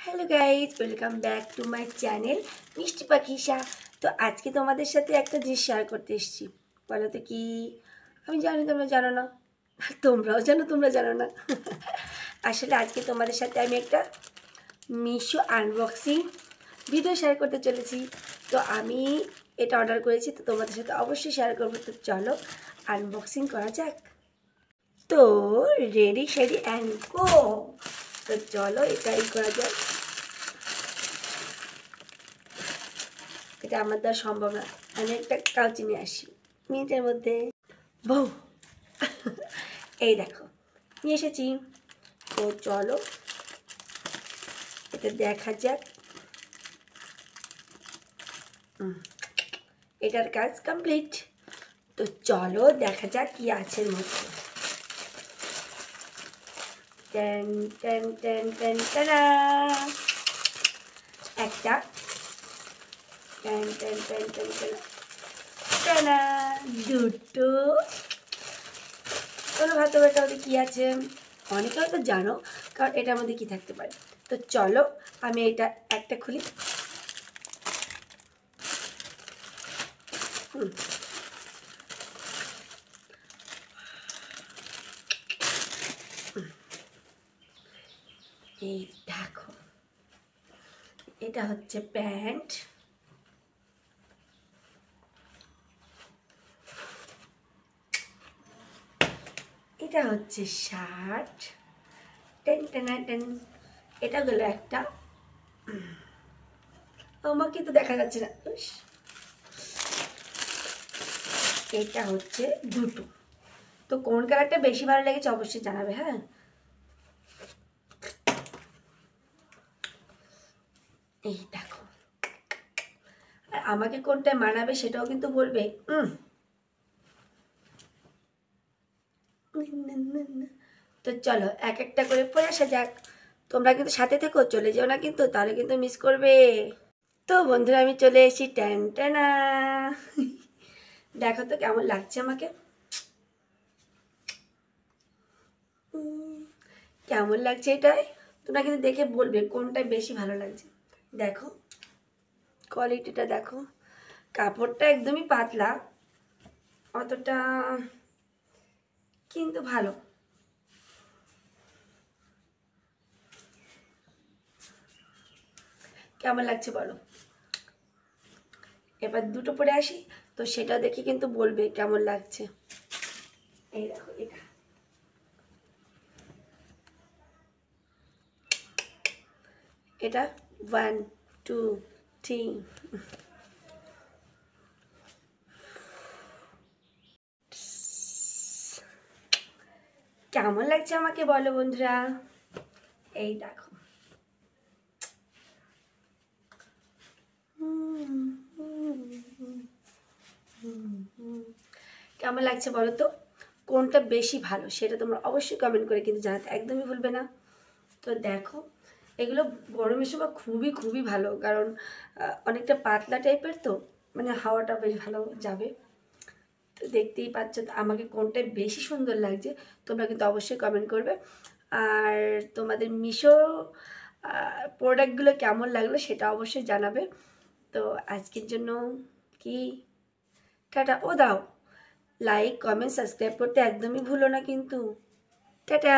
Hello guys, welcome back to my channel মিষ্টি পাখিসা। তো আজকে তোমাদের সাথে একটা জিনিস শেয়ার করতে এসেছি। বলো তো কি? আমি জানি তোমরা জানো না, তোমরাও জানো তোমরা জানো না। আসলে আজকে তোমাদের সাথে আমি একটা মিশো আনবক্সিং ভিডিও শেয়ার করতে চলেছি। তো আমি এটা অর্ডার করেছি, তো তোমাদের সাথে অবশ্যই শেয়ার করবো। তো চলো আনবক্সিং করা যাক। তো রেডি শেডি অ্যান্ড গো। তো চলো এটাই করা যাক। এটা আমার দ্বারা সম্ভব না। আমি একটা কাউচি নিয়ে আসি মিনিটের মধ্যে। বউ, এই দেখো নিয়ে এসেছি। তো চলো এটা দেখা যাক। এটার কাজ কমপ্লিট। তো চলো দেখা যাক কি আছে এর মধ্যে। টেন টেন টেন টেন টানা একটা, ten ten ten ten ten টানা দুটো। চলো ভাবতে পারতে ওদের কী আছে, অনেকে হয়তো জানো, কারণ এটার মধ্যে কী থাকতে পারে। তো চলো আমি এটা একটা খুলি। এই দেখো, এটা হচ্ছে প্যান্ট, এটা হচ্ছে শার্ট, টেন টেনা টেন। এটা গেলো একটা, আমাকে তো দেখা যাচ্ছে না। এটা হচ্ছে দুটো। তো কোন কালারটা বেশি ভালো লেগেছে অবশ্যই জানাবে। হ্যাঁ, এই দেখো, আর আমাকে কোনটা মানাবে সেটাও কিন্তু বলবে। তো চলো এক একটা করে পরে আসা যাক। তোমরা কিন্তু সাথে থেকো, চলে যেও না কিন্তু, তাহলে কিন্তু মিস করবে। তো বন্ধুরা আমি চলে এসেছি। ট্যান ট্যানা, দেখো তো কেমন লাগছে আমাকে, কেমন লাগছে এটাই। তোমরা কিন্তু দেখে বলবে কোনটা বেশি ভালো লাগছে। দেখো কোয়ালিটিটা দেখো, কাপড়টা একদমই পাতলা, অতটা কিন্তু ভালো। কেমন লাগছে বলো। এবার দুটো পরে আসি, তো সেটা দেখে কিন্তু বলবে কেমন লাগছে। এই দেখো এটা, এটা 1 2 3। কেমন লাগছে আমাকে বলো বন্ধুরা। এই দেখো, কেমন লাগছে বলো তো, কোনটা বেশি ভালো সেটা তোমরা অবশ্যই কমেন্ট করে কিন্তু জানাতে একদমই ভুলবে না। তো দেখো, এগুলো গরমের সময় খুবই খুবই ভালো, কারণ অনেকটা পাতলা টাইপের, তো মানে হাওয়াটা বেশ ভালো যাবে। তো দেখতেই পাচ্ছ আমাকে কোনটা বেশি সুন্দর লাগছে, তোমরা কিন্তু অবশ্যই কমেন্ট করবে। আর তোমাদের মিশো প্রোডাক্টগুলো কেমন লাগলো সেটা অবশ্যই জানাবে। তো আজকের জন্য কি, টাটা। ও দাও, লাইক কমেন্ট সাবস্ক্রাইব করতে একদমই ভুলো না কিন্তু। টাটা।